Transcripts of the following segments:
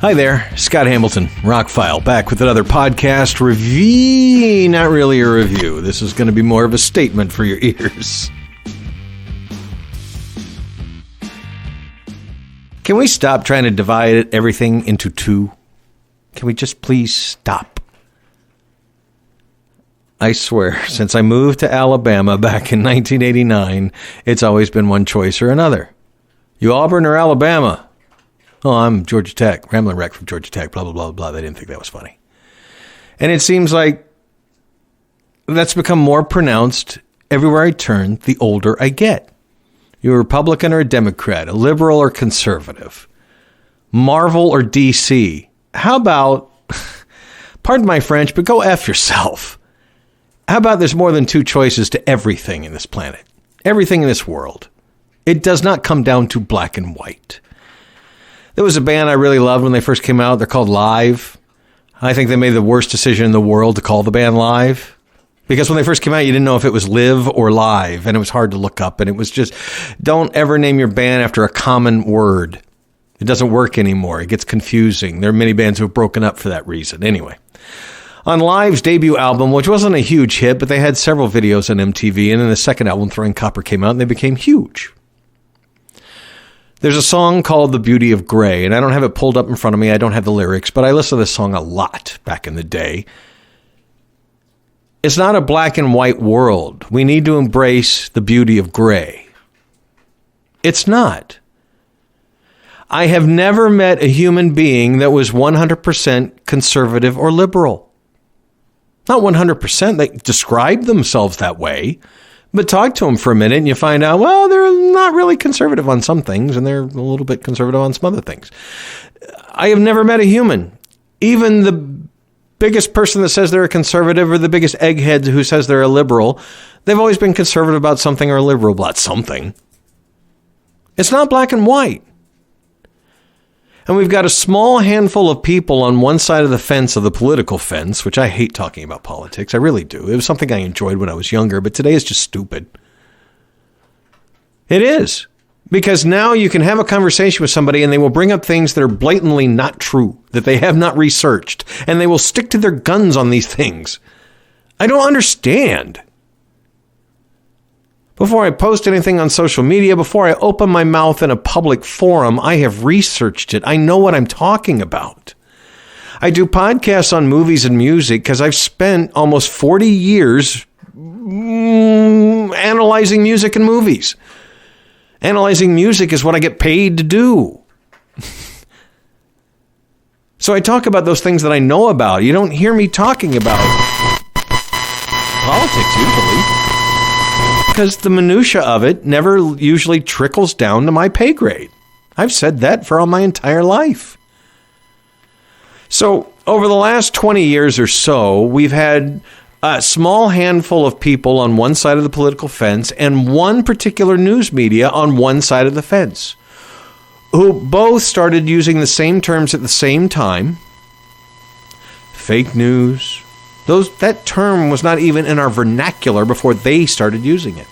Hi there, Scott Hamilton, ROCKFILE, back with another podcast review. Not really a review. This is going to be more of a statement for your ears. Can we stop trying to divide everything into two? Can we just please stop? I swear, since I moved to Alabama back in 1989, it's always been one choice or another. You Auburn or Alabama? Oh, I'm Georgia Tech. Ramblin' Wreck from Georgia Tech, blah, blah, blah, blah. They didn't think that was funny. And it seems like that's become more pronounced everywhere I turn the older I get. You're a Republican or a Democrat, a liberal or conservative, Marvel or DC. How about, pardon my French, but go F yourself. How about there's more than two choices to everything in this planet, everything in this world? It does not come down to black and white. There was a band I really loved when they first came out. They're called Live. I think they made the worst decision in the world to call the band Live. Because when they first came out, you didn't know if it was live or live. And it was hard to look up. And it was just, don't ever name your band after a common word. It doesn't work anymore. It gets confusing. There are many bands who have broken up for that reason. Anyway, on Live's debut album, which wasn't a huge hit, but they had several videos on MTV. And then the second album, Throwing Copper, came out and they became huge. There's a song called The Beauty of Grey, and I don't have it pulled up in front of me. I don't have the lyrics, but I listened to this song a lot back in the day. It's not a black and white world. We need to embrace the beauty of gray. It's not. I have never met a human being that was 100% conservative or liberal. Not 100%. They describe themselves that way. But talk to them for a minute and you find out, well, they're not really conservative on some things and they're a little bit conservative on some other things. I have never met a human, even the biggest person that says they're a conservative or the biggest egghead who says they're a liberal. They've always been conservative about something or liberal about something. It's not black and white. And we've got a small handful of people on one side of the fence, of the political fence, which I hate talking about politics. I really do. It was something I enjoyed when I was younger, but today is just stupid. It is. Because now you can have a conversation with somebody and they will bring up things that are blatantly not true, that they have not researched, and they will stick to their guns on these things. I don't understand. Before I post anything on social media, before I open my mouth in a public forum, I have researched it. I know what I'm talking about. I do podcasts on movies and music because I've spent almost 40 years analyzing music and movies. Analyzing music is what I get paid to do. So I talk about those things that I know about. You don't hear me talking about politics usually. Because the minutia of it never usually trickles down to my pay grade. I've said that for all my entire life. So over the last 20 years or so, we've had a small handful of people on one side of the political fence and one particular news media on one side of the fence who both started using the same terms at the same time. Fake news. That term was not even in our vernacular before they started using it.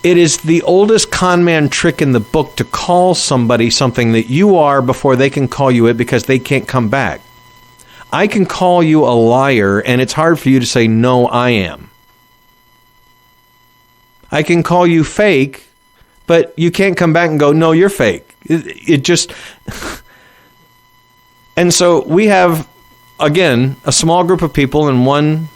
It is the oldest con man trick in the book to call somebody something that you are before they can call you it because they can't come back. I can call you a liar and it's hard for you to say, no, I am. I can call you fake, but you can't come back and go, no, you're fake. It just... And so we have... Again, a small group of people in one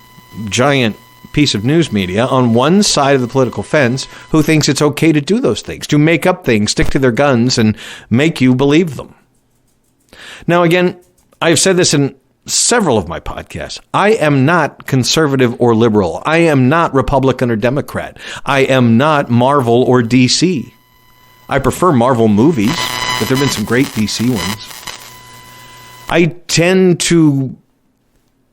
giant piece of news media on one side of the political fence who thinks it's okay to do those things, to make up things, stick to their guns, and make you believe them. Now, again, I've said this in several of my podcasts. I am not conservative or liberal. I am not Republican or Democrat. I am not Marvel or DC. I prefer Marvel movies, but there have been some great DC ones. I tend to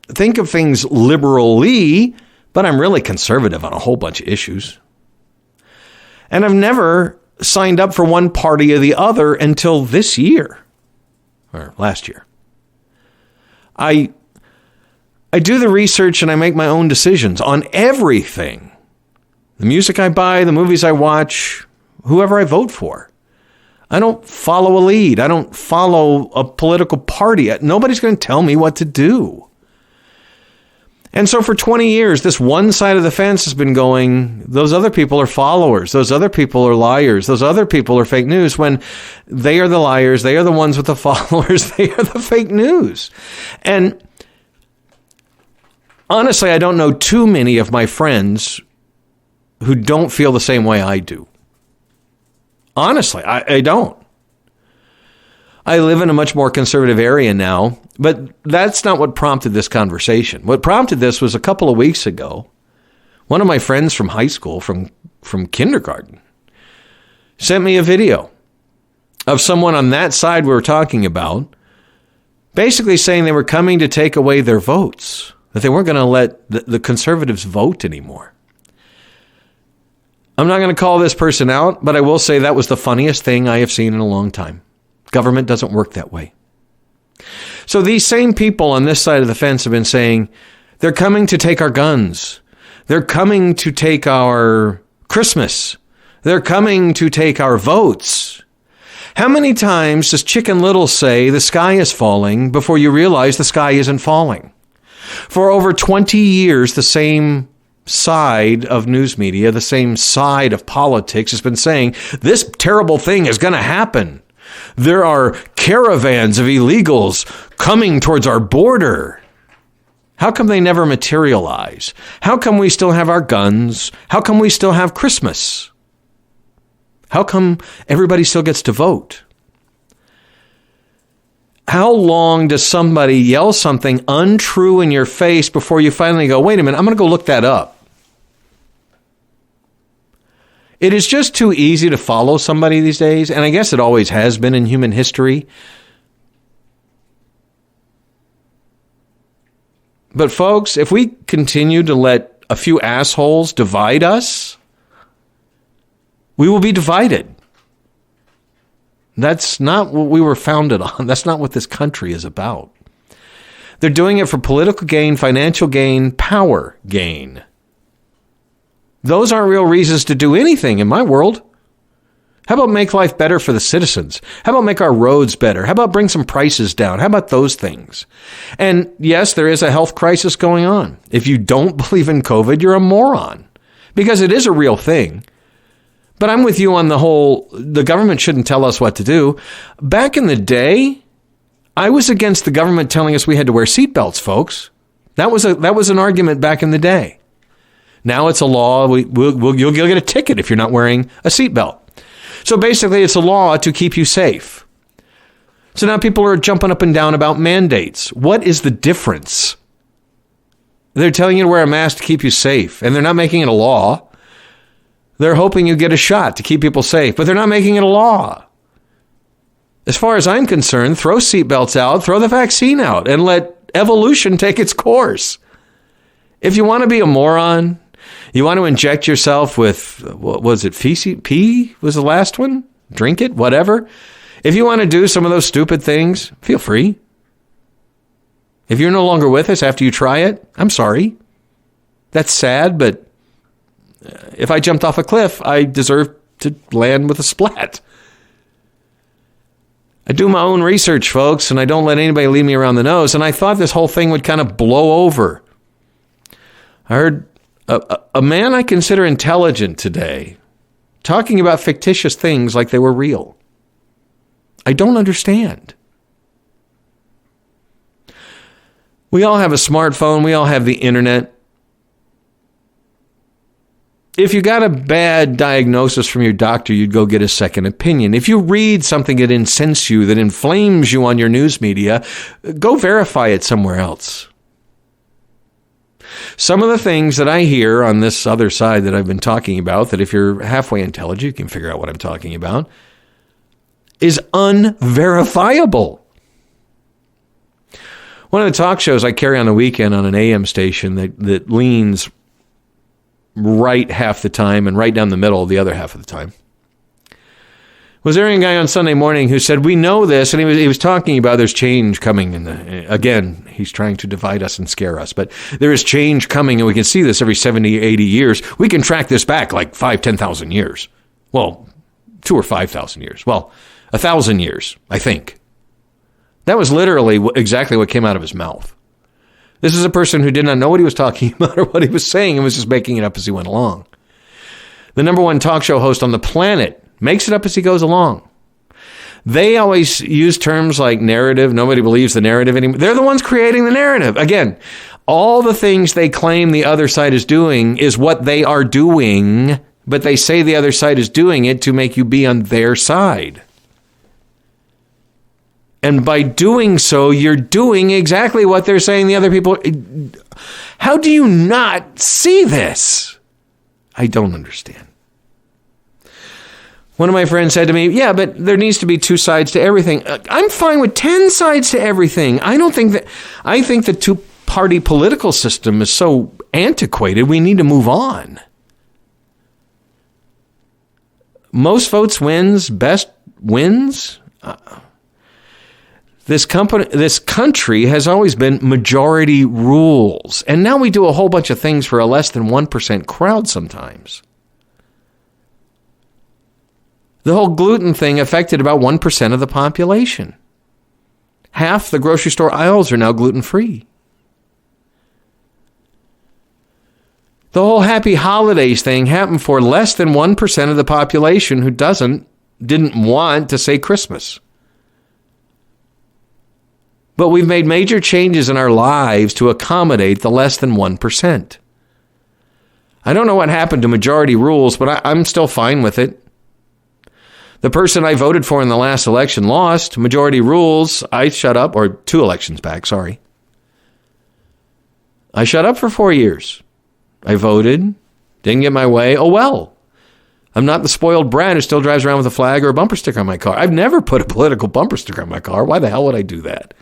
think of things liberally, but I'm really conservative on a whole bunch of issues. And I've never signed up for one party or the other until this year, or last year. I do the research and I make my own decisions on everything. The music I buy, the movies I watch, whoever I vote for. I don't follow a lead. I don't follow a political party. Nobody's going to tell me what to do. And so for 20 years, this one side of the fence has been going, those other people are followers. Those other people are liars. Those other people are fake news, when they are the liars. They are the ones with the followers. They are the fake news. And honestly, I don't know too many of my friends who don't feel the same way I do. Honestly, I don't. I live in a much more conservative area now, but that's not what prompted this conversation. What prompted this was a couple of weeks ago. One of my friends from high school, from kindergarten, sent me a video of someone on that side we were talking about, basically saying they were coming to take away their votes, that they weren't going to let the conservatives vote anymore. I'm not going to call this person out, but I will say that was the funniest thing I have seen in a long time. Government doesn't work that way. So these same people on this side of the fence have been saying, they're coming to take our guns. They're coming to take our Christmas. They're coming to take our votes. How many times does Chicken Little say the sky is falling before you realize the sky isn't falling? For over 20 years, the same side of news media, the same side of politics has been saying, this terrible thing is going to happen. There are caravans of illegals coming towards our border. How come they never materialize? How come we still have our guns? How come we still have Christmas? How come everybody still gets to vote? How long does somebody yell something untrue in your face before you finally go, wait a minute, I'm going to go look that up? It is just too easy to follow somebody these days, and I guess it always has been in human history. But folks, if we continue to let a few assholes divide us, we will be divided. That's not what we were founded on. That's not what this country is about. They're doing it for political gain, financial gain, power gain. Those aren't real reasons to do anything in my world. How about make life better for the citizens? How about make our roads better? How about bring some prices down? How about those things? And yes, there is a health crisis going on. If you don't believe in COVID, you're a moron, because it is a real thing. But I'm with you on the government shouldn't tell us what to do. Back in the day, I was against the government telling us we had to wear seatbelts, folks. That was an argument back in the day. Now it's a law. You'll get a ticket if you're not wearing a seatbelt. So basically, it's a law to keep you safe. So now people are jumping up and down about mandates. What is the difference? They're telling you to wear a mask to keep you safe, and they're not making it a law. They're hoping you get a shot to keep people safe, but they're not making it a law. As far as I'm concerned, throw seatbelts out, throw the vaccine out, and let evolution take its course. If you want to be a moron, you want to inject yourself with, what was it, pee was the last one? Drink it, whatever. If you want to do some of those stupid things, feel free. If you're no longer with us after you try it, I'm sorry. That's sad, but if I jumped off a cliff, I deserve to land with a splat. I do my own research, folks, and I don't let anybody lead me around the nose, and I thought this whole thing would kind of blow over. I heard a man I consider intelligent today talking about fictitious things like they were real. I don't understand. We all have a smartphone. We all have the internet. If you got a bad diagnosis from your doctor, you'd go get a second opinion. If you read something that incenses you, that inflames you on your news media, go verify it somewhere else. Some of the things that I hear on this other side that I've been talking about, that if you're halfway intelligent, you can figure out what I'm talking about, is unverifiable. One of the talk shows I carry on the weekend on an AM station that leans right half the time and right down the middle the other half of the time, was there a guy on Sunday morning who said, we know this, and he was talking about there's change coming. Again, he's trying to divide us and scare us, but there is change coming, and we can see this every 70, 80 years. We can track this back like 5,000, 10,000 years. Well, 2,000 or 5,000 years. Well, 1,000 years, I think. That was literally exactly what came out of his mouth. This is a person who did not know what he was talking about or what he was saying and was just making it up as he went along. The number one talk show host on the planet makes it up as he goes along. They always use terms like narrative. Nobody believes the narrative anymore. They're the ones creating the narrative. Again, all the things they claim the other side is doing is what they are doing, but they say the other side is doing it to make you be on their side. And by doing so, you're doing exactly what they're saying the other people. How do you not see this? I don't understand. One of my friends said to me, yeah, but there needs to be two sides to everything. I'm fine with 10 sides to everything. I think the two-party political system is so antiquated, we need to move on. Most votes wins, best wins. This country has always been majority rules. And now we do a whole bunch of things for a less than 1% crowd sometimes. The whole gluten thing affected about 1% of the population. Half the grocery store aisles are now gluten-free. The whole happy holidays thing happened for less than 1% of the population who didn't want to say Christmas. But we've made major changes in our lives to accommodate the less than 1%. I don't know what happened to majority rules, but I'm still fine with it. The person I voted for in the last election lost. Majority rules, I shut up, or 2 elections back, sorry. I shut up for 4 years. I voted, didn't get my way. Oh, well. I'm not the spoiled brat who still drives around with a flag or a bumper sticker on my car. I've never put a political bumper sticker on my car. Why the hell would I do that?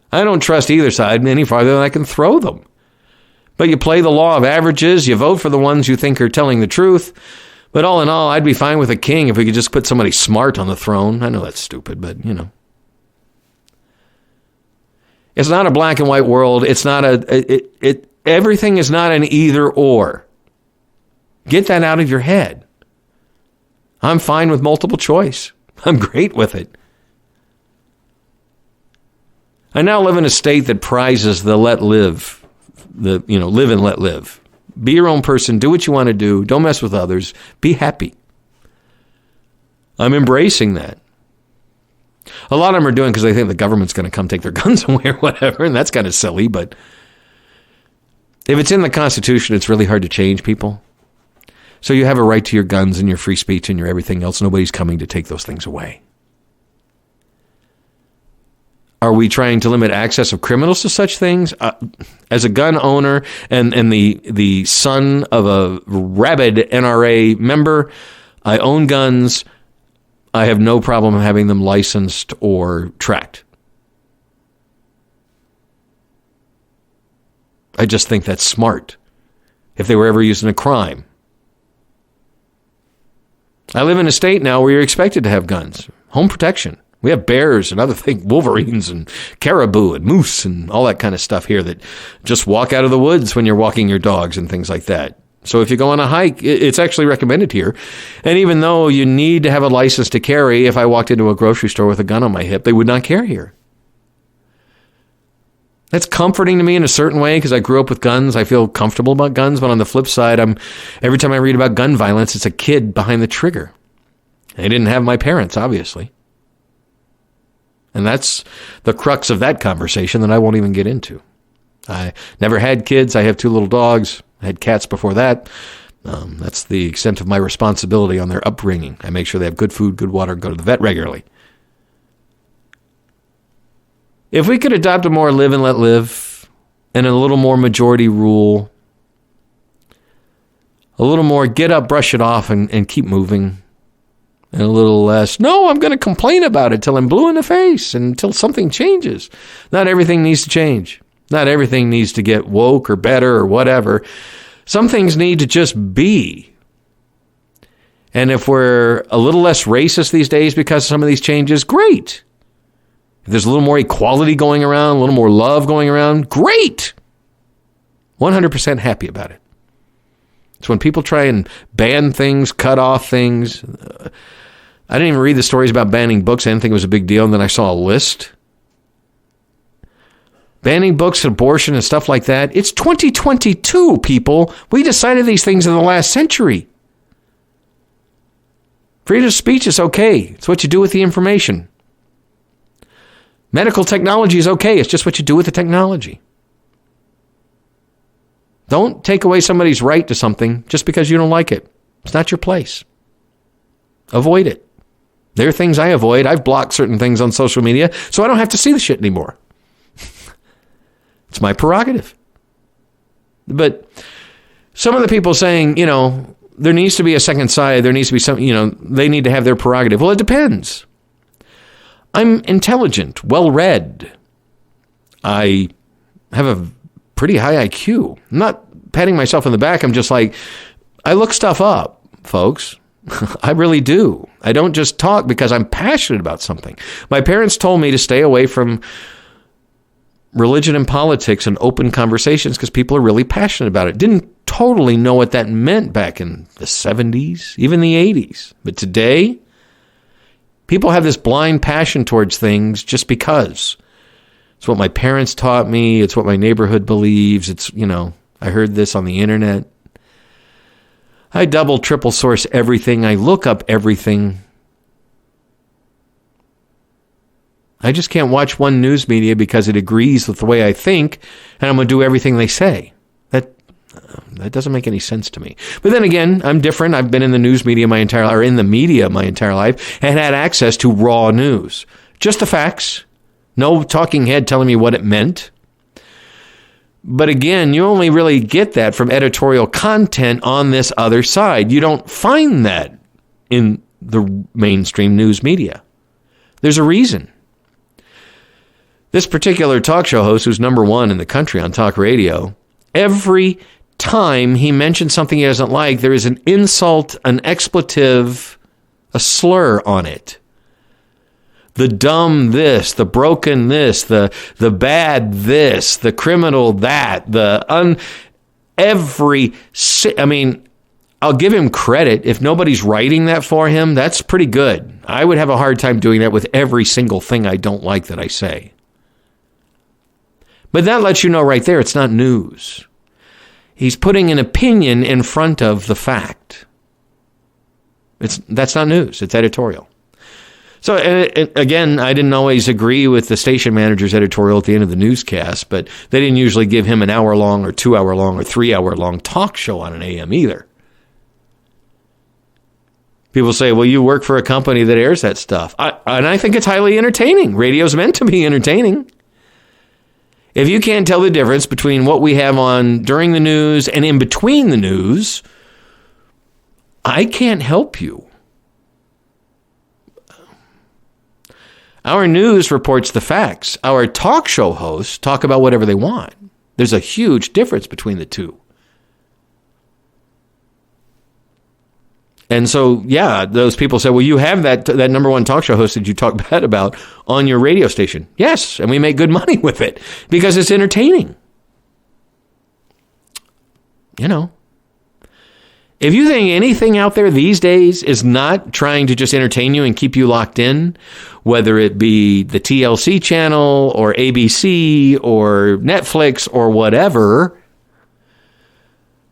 I don't trust either side any farther than I can throw them. But you play the law of averages. You vote for the ones you think are telling the truth. But all in all, I'd be fine with a king if we could just put somebody smart on the throne. I know that's stupid, but, you know. It's not a black and white world. It's not everything is not an either or. Get that out of your head. I'm fine with multiple choice. I'm great with it. I now live in a state that prizes the let live, live and let live. Be your own person. Do what you want to do. Don't mess with others. Be happy. I'm embracing that. A lot of them are doing because they think the government's going to come take their guns away or whatever, and that's kind of silly, but if it's in the Constitution, it's really hard to change people. So you have a right to your guns and your free speech and your everything else. Nobody's coming to take those things away. Are we trying to limit access of criminals to such things? As a gun owner and the son of a rabid NRA member, I own guns. I have no problem having them licensed or tracked. I just think that's smart if they were ever used in a crime. I live in a state now where you're expected to have guns. Home protection. We have bears and other things, wolverines and caribou and moose and all that kind of stuff here that just walk out of the woods when you're walking your dogs and things like that. So if you go on a hike, it's actually recommended here. And even though you need to have a license to carry, if I walked into a grocery store with a gun on my hip, they would not carry here. That's comforting to me in a certain way because I grew up with guns. I feel comfortable about guns. But on the flip side, every time I read about gun violence, it's a kid behind the trigger. They didn't have my parents, obviously. And that's the crux of that conversation that I won't even get into. I never had kids. I have 2 little dogs. I had cats before that. That's the extent of my responsibility on their upbringing. I make sure they have good food, good water, and go to the vet regularly. If we could adopt a more live and let live and a little more majority rule, a little more get up, brush it off, and keep moving, and a little less, no, I'm going to complain about it till I'm blue in the face and until something changes. Not everything needs to change. Not everything needs to get woke or better or whatever. Some things need to just be. And if we're a little less racist these days because of some of these changes, great. If there's a little more equality going around, a little more love going around, great. 100% happy about it. It's when people try and ban things, cut off things, I didn't even read the stories about banning books. I didn't think it was a big deal. And then I saw a list. Banning books, abortion, and stuff like that. It's 2022, people. We decided these things in the last century. Freedom of speech is okay. It's what you do with the information. Medical technology is okay. It's just what you do with the technology. Don't take away somebody's right to something just because you don't like it. It's not your place. Avoid it. There are things I avoid. I've blocked certain things on social media, so I don't have to see the shit anymore. It's my prerogative. But some of the people saying, there needs to be a second side. There needs to be some, they need to have their prerogative. Well, it depends. I'm intelligent, well-read. I have a pretty high IQ. I'm not patting myself on the back. I'm just like, I look stuff up, folks. I really do. I don't just talk because I'm passionate about something. My parents told me to stay away from religion and politics and open conversations because people are really passionate about it. Didn't totally know what that meant back in the 70s, even the 80s. But today, people have this blind passion towards things just because. It's what my parents taught me. It's what my neighborhood believes. It's, I heard this on the internet. I double, triple source everything. I look up everything. I just can't watch one news media because it agrees with the way I think, and I'm going to do everything they say. That doesn't make any sense to me. But then again, I'm different. I've been in the news media my entire life and had access to raw news. Just the facts. No talking head telling me what it meant. But again, you only really get that from editorial content on this other side. You don't find that in the mainstream news media. There's a reason. This particular talk show host, who's number one in the country on talk radio, every time he mentions something he doesn't like, there is an insult, an expletive, a slur on it. The dumb this, the broken this, the bad this, the criminal that, I'll give him credit. If nobody's writing that for him, that's pretty good. I would have a hard time doing that with every single thing I don't like that I say. But that lets you know right there, it's not news. He's putting an opinion in front of the fact. That's not news. It's editorial. So, again, I didn't always agree with the station manager's editorial at the end of the newscast, but they didn't usually give him an hour-long or 2-hour-long or 3-hour-long talk show on an AM either. People say, well, you work for a company that airs that stuff. And I think it's highly entertaining. Radio's meant to be entertaining. If you can't tell the difference between what we have on during the news and in between the news, I can't help you. Our news reports the facts. Our talk show hosts talk about whatever they want. There's a huge difference between the two. And so, yeah, those people say, well, you have that number one talk show host that you talk bad about on your radio station. Yes, and we make good money with it because it's entertaining. If you think anything out there these days is not trying to just entertain you and keep you locked in, whether it be the TLC channel or ABC or Netflix or whatever,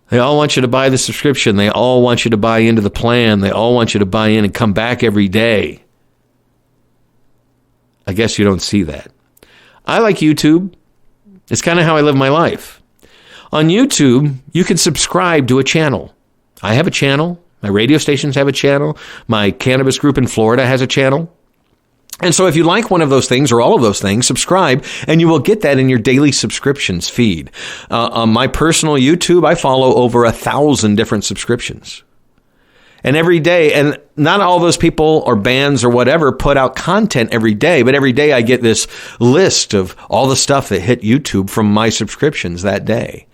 they all want you to buy the subscription. They all want you to buy into the plan. They all want you to buy in and come back every day. I guess you don't see that. I like YouTube. It's kind of how I live my life. On YouTube, you can subscribe to a channel. I have a channel. My radio stations have a channel. My cannabis group in Florida has a channel. And so if you like one of those things or all of those things, subscribe, and you will get that in your daily subscriptions feed. On my personal YouTube, I follow over 1,000 different subscriptions. And every day, and not all those people or bands or whatever put out content every day, but every day I get this list of all the stuff that hit YouTube from my subscriptions that day.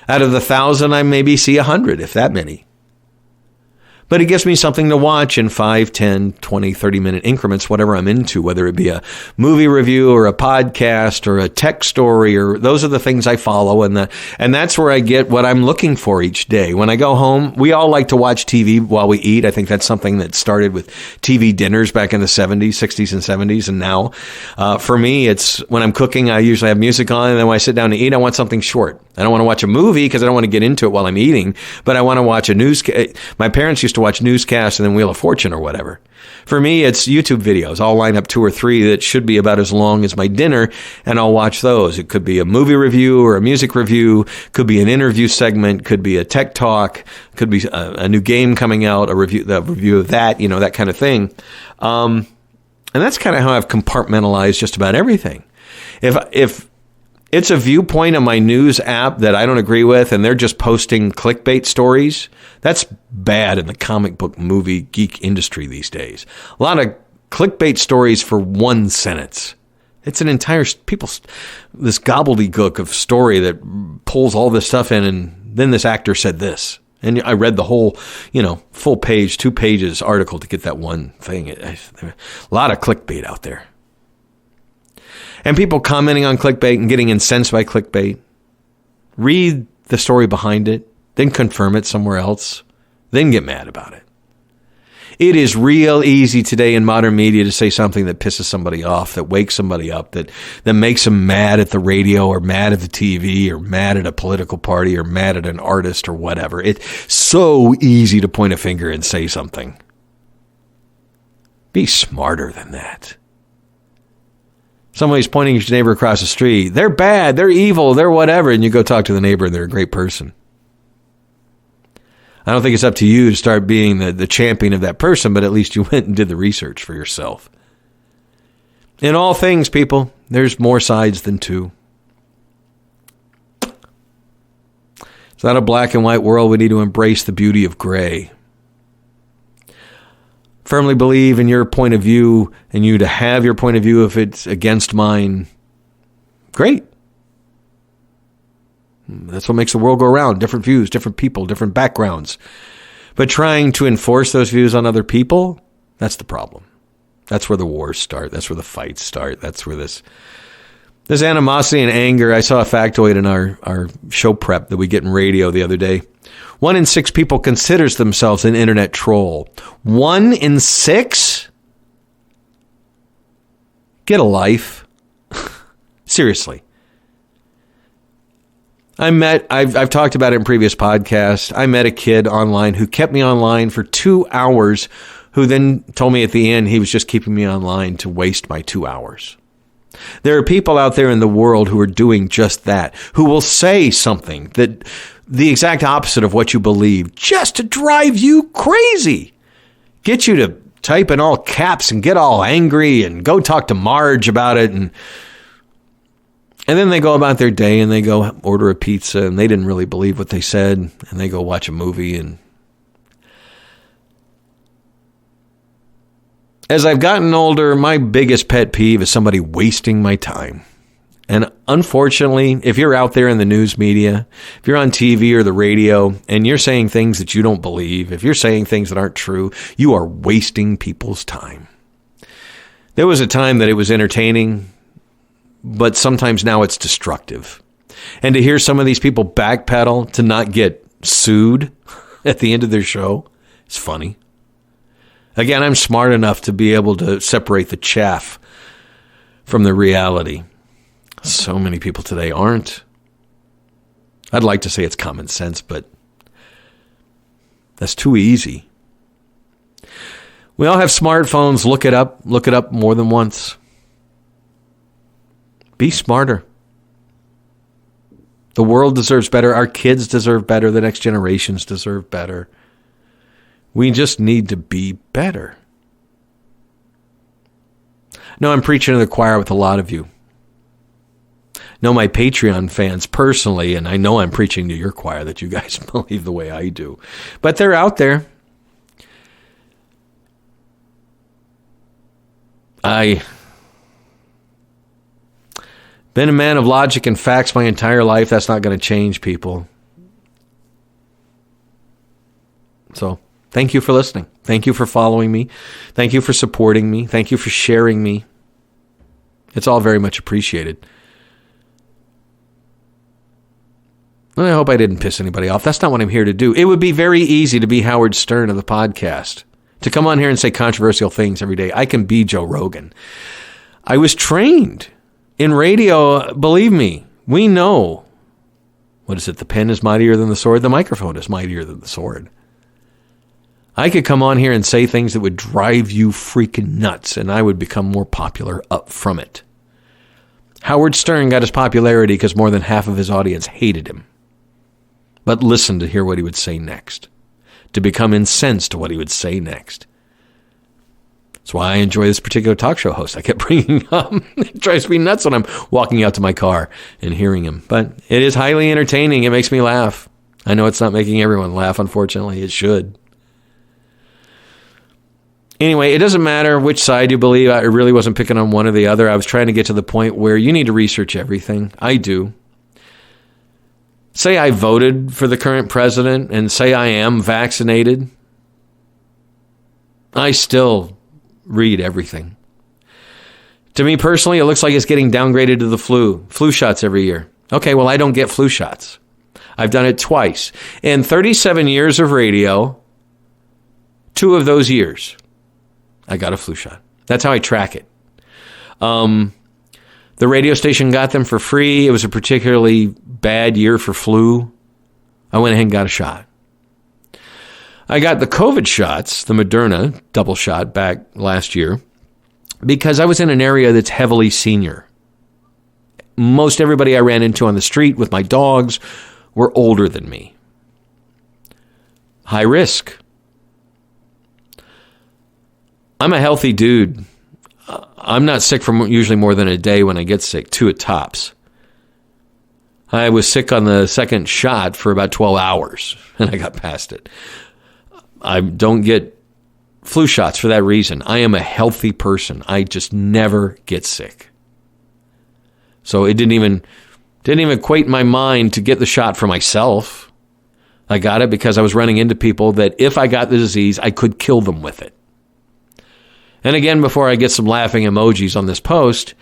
Out of the 1,000, I maybe see 100, if that many. But it gives me something to watch in 5, 10, 20, 30-minute increments, whatever I'm into, whether it be a movie review or a podcast or a tech story, or those are the things I follow. And that's where I get what I'm looking for each day. When I go home, we all like to watch TV while we eat. I think that's something that started with TV dinners back in the 70s, 60s, and 70s. And now, for me, it's when I'm cooking, I usually have music on. And then when I sit down to eat, I want something short. I don't want to watch a movie because I don't want to get into it while I'm eating, but I want to watch a newscast. My parents used to watch newscasts and then Wheel of Fortune or whatever. For me, it's YouTube videos. I'll line up 2 or 3 that should be about as long as my dinner, and I'll watch those. It could be a movie review or a music review, could be an interview segment, could be a tech talk, could be a new game coming out, the review of that, that kind of thing. And that's kind of how I've compartmentalized just about everything. If it's a viewpoint on my news app that I don't agree with, and they're just posting clickbait stories, that's bad in the comic book movie geek industry these days. A lot of clickbait stories for one sentence. It's an entire this gobbledygook of story that pulls all this stuff in, and then this actor said this. And I read the whole, full page, 2 pages article to get that one thing. A lot of clickbait out there. And people commenting on clickbait and getting incensed by clickbait. Read the story behind it, then confirm it somewhere else, then get mad about it. It is real easy today in modern media to say something that pisses somebody off, that wakes somebody up, that makes them mad at the radio or mad at the TV or mad at a political party or mad at an artist or whatever. It's so easy to point a finger and say something. Be smarter than that. Somebody's pointing at your neighbor across the street. They're bad. They're evil. They're whatever. And you go talk to the neighbor and they're a great person. I don't think it's up to you to start being the champion of that person, but at least you went and did the research for yourself. In all things, people, there's more sides than 2. It's not a black and white world. We need to embrace the beauty of gray. Firmly believe in your point of view, and you to have your point of view if it's against mine. Great. That's what makes the world go around. Different views, different people, different backgrounds. But trying to enforce those views on other people, that's the problem. That's where the wars start. That's where the fights start. That's where this animosity and anger. I saw a factoid in our show prep that we get in radio the other day. 1 in 6 people considers themselves an internet troll. 1 in 6? Get a life. Seriously. I've talked about it in previous podcasts. I met a kid online who kept me online for 2 hours, who then told me at the end he was just keeping me online to waste my 2 hours. There are people out there in the world who are doing just that, who will say something that the exact opposite of what you believe, just to drive you crazy. Get you to type in all caps and get all angry and go talk to Marge about it. And then they go about their day and they go order a pizza and they didn't really believe what they said. And they go watch a movie. And as I've gotten older, my biggest pet peeve is somebody wasting my time. And unfortunately, if you're out there in the news media, if you're on TV or the radio, and you're saying things that you don't believe, if you're saying things that aren't true, you are wasting people's time. There was a time that it was entertaining, but sometimes now it's destructive. And to hear some of these people backpedal to not get sued at the end of their show, it's funny. Again, I'm smart enough to be able to separate the chaff from the reality. So many people today aren't. I'd like to say it's common sense, but that's too easy. We all have smartphones. Look it up more than once. Be smarter. The world deserves better. Our kids deserve better. The next generations deserve better. We just need to be better. No, I'm preaching to the choir with a lot of you. Know my Patreon fans personally, and I know I'm preaching to your choir that you guys believe the way I do. But they're out there. I've been a man of logic and facts my entire life. That's not going to change, people. So Thank you for listening. Thank you for following me. Thank you for supporting me. Thank you for sharing me. It's all very much appreciated. And I hope I didn't piss anybody off. That's not what I'm here to do. It would be very easy to be Howard Stern of the podcast, to come on here and say controversial things every day. I can be Joe Rogan. I was trained in radio. Believe me, we know. What is it? The pen is mightier than the sword. The microphone is mightier than the sword. I could come on here and say things that would drive you freaking nuts, and I would become more popular up from it. Howard Stern got his popularity because more than half of his audience hated him. But listen to hear what he would say next, to become incensed to what he would say next. That's why I enjoy this particular talk show host I kept bringing up. It drives me nuts when I'm walking out to my car and hearing him. But it is highly entertaining. It makes me laugh. I know it's not making everyone laugh, unfortunately. It should. Anyway, it doesn't matter which side you believe. I really wasn't picking on one or the other. I was trying to get to the point where you need to research everything. I do. Say I voted for the current president and say I am vaccinated. I still read everything. To me personally, it looks like it's getting downgraded to the flu. Flu shots every year. Okay, well, I don't get flu shots. I've done it twice. In 37 years of radio, 2 of those years, I got a flu shot. That's how I track it. The radio station got them for free. It was a particularly bad year for flu. I went ahead and got a shot. I got the COVID shots, the Moderna double shot back last year, because I was in an area that's heavily senior. Most everybody I ran into on the street with my dogs were older than me. High risk. I'm a healthy dude. I'm not sick for usually more than a day when I get sick, 2 at tops. I was sick on the second shot for about 12 hours, and I got past it. I don't get flu shots for that reason. I am a healthy person. I just never get sick. So it didn't even equate in my mind to get the shot for myself. I got it because I was running into people that if I got the disease, I could kill them with it. And again, before I get some laughing emojis on this post,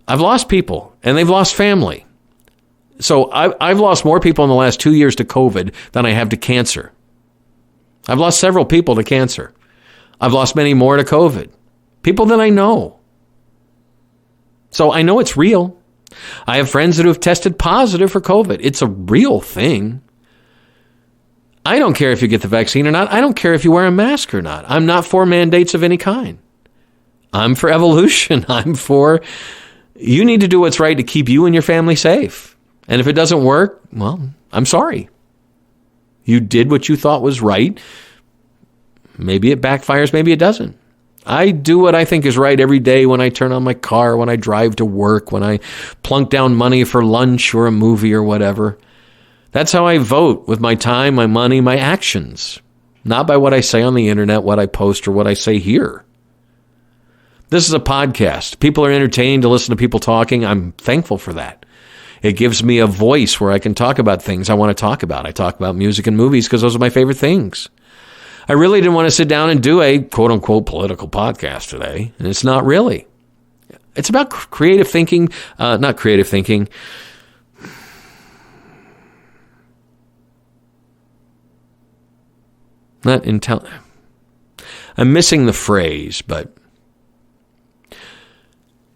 I've lost people, and they've lost family. So I've lost more people in the last 2 years to COVID than I have to cancer. I've lost several people to cancer. I've lost many more to COVID. People that I know. So I know it's real. I have friends that have tested positive for COVID. It's a real thing. I don't care if you get the vaccine or not. I don't care if you wear a mask or not. I'm not for mandates of any kind. I'm for evolution. I'm for you need to do what's right to keep you and your family safe. And if it doesn't work, well, I'm sorry. You did what you thought was right. Maybe it backfires, maybe it doesn't. I do what I think is right every day when I turn on my car, when I drive to work, when I plunk down money for lunch or a movie or whatever. That's how I vote, with my time, my money, my actions. Not by what I say on the internet, what I post, or what I say here. This is a podcast. People are entertained to listen to people talking. I'm thankful for that. It gives me a voice where I can talk about things I want to talk about. I talk about music and movies because those are my favorite things. I really didn't want to sit down and do a quote-unquote political podcast today, and it's not really. It's about creative thinking, not creative thinking. I'm missing the phrase, but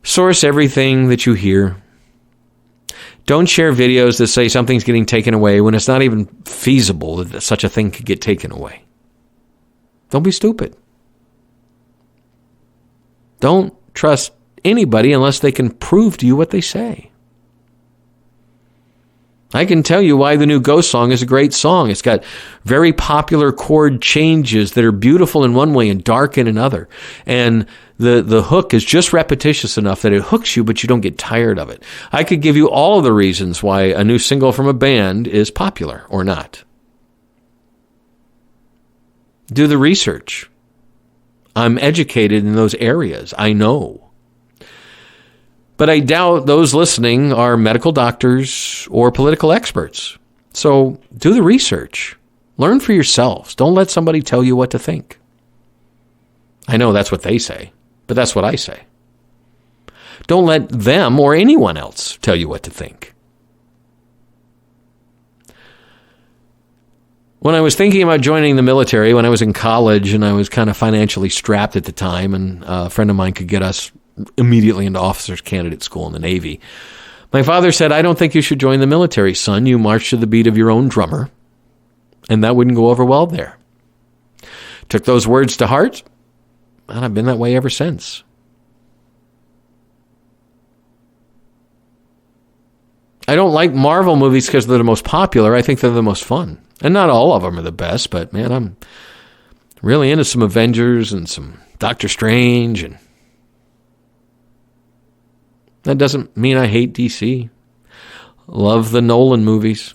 source everything that you hear. Don't share videos that say something's getting taken away when it's not even feasible that such a thing could get taken away. Don't be stupid. Don't trust anybody unless they can prove to you what they say. I can tell you why the new Ghost song is a great song. It's got very popular chord changes that are beautiful in one way and dark in another. And the hook is just repetitious enough that it hooks you, but you don't get tired of it. I could give you all of the reasons why a new single from a band is popular or not. Do the research. I'm educated in those areas. I know. But I doubt those listening are medical doctors or political experts. So do the research. Learn for yourselves. Don't let somebody tell you what to think. I know that's what they say, but that's what I say. Don't let them or anyone else tell you what to think. When I was thinking about joining the military, when I was in college and I was kind of financially strapped at the time, and a friend of mine could get us immediately into officer's candidate school in the Navy, my father said, I don't think you should join the military, son. You march to the beat of your own drummer. And that wouldn't go over well there. Took those words to heart, and I've been that way ever since. I don't like Marvel movies because they're the most popular. I think they're the most fun. And not all of them are the best, but man, I'm really into some Avengers and some Doctor Strange. And that doesn't mean I hate DC. Love the Nolan movies.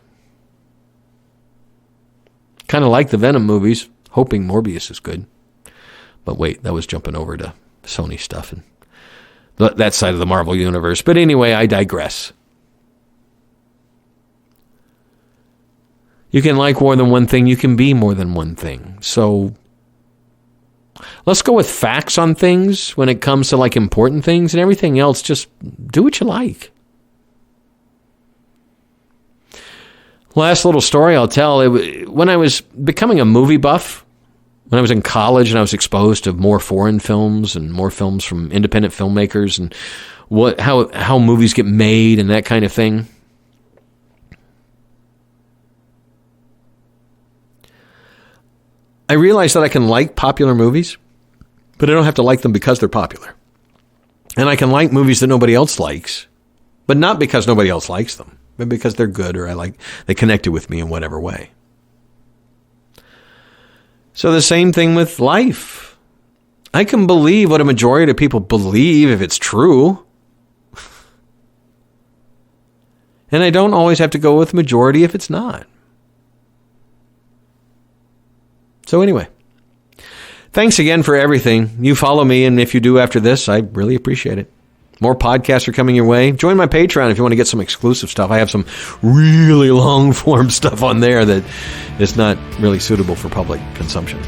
Kind of like the Venom movies, hoping Morbius is good. But wait, that was jumping over to Sony stuff and that side of the Marvel universe. But anyway, I digress. You can like more than one thing. You can be more than one thing. So let's go with facts on things when it comes to like important things, and everything else, just do what you like. Last little story I'll tell. When I was becoming a movie buff, when I was in college and I was exposed to more foreign films and more films from independent filmmakers and how movies get made and that kind of thing, I realized that I can like popular movies, but I don't have to like them because they're popular. And I can like movies that nobody else likes, but not because nobody else likes them, but because they're good or they connected with me in whatever way. So the same thing with life. I can believe what a majority of people believe if it's true. And I don't always have to go with the majority if it's not. So anyway, thanks again for everything. You follow me, and if you do after this, I really appreciate it. More podcasts are coming your way. Join my Patreon if you want to get some exclusive stuff. I have some really long-form stuff on there that is not really suitable for public consumption.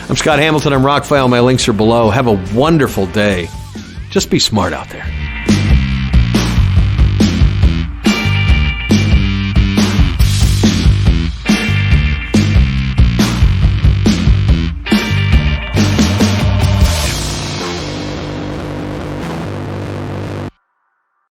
I'm Scott Hamilton. I'm ROCKFILE. My links are below. Have a wonderful day. Just be smart out there.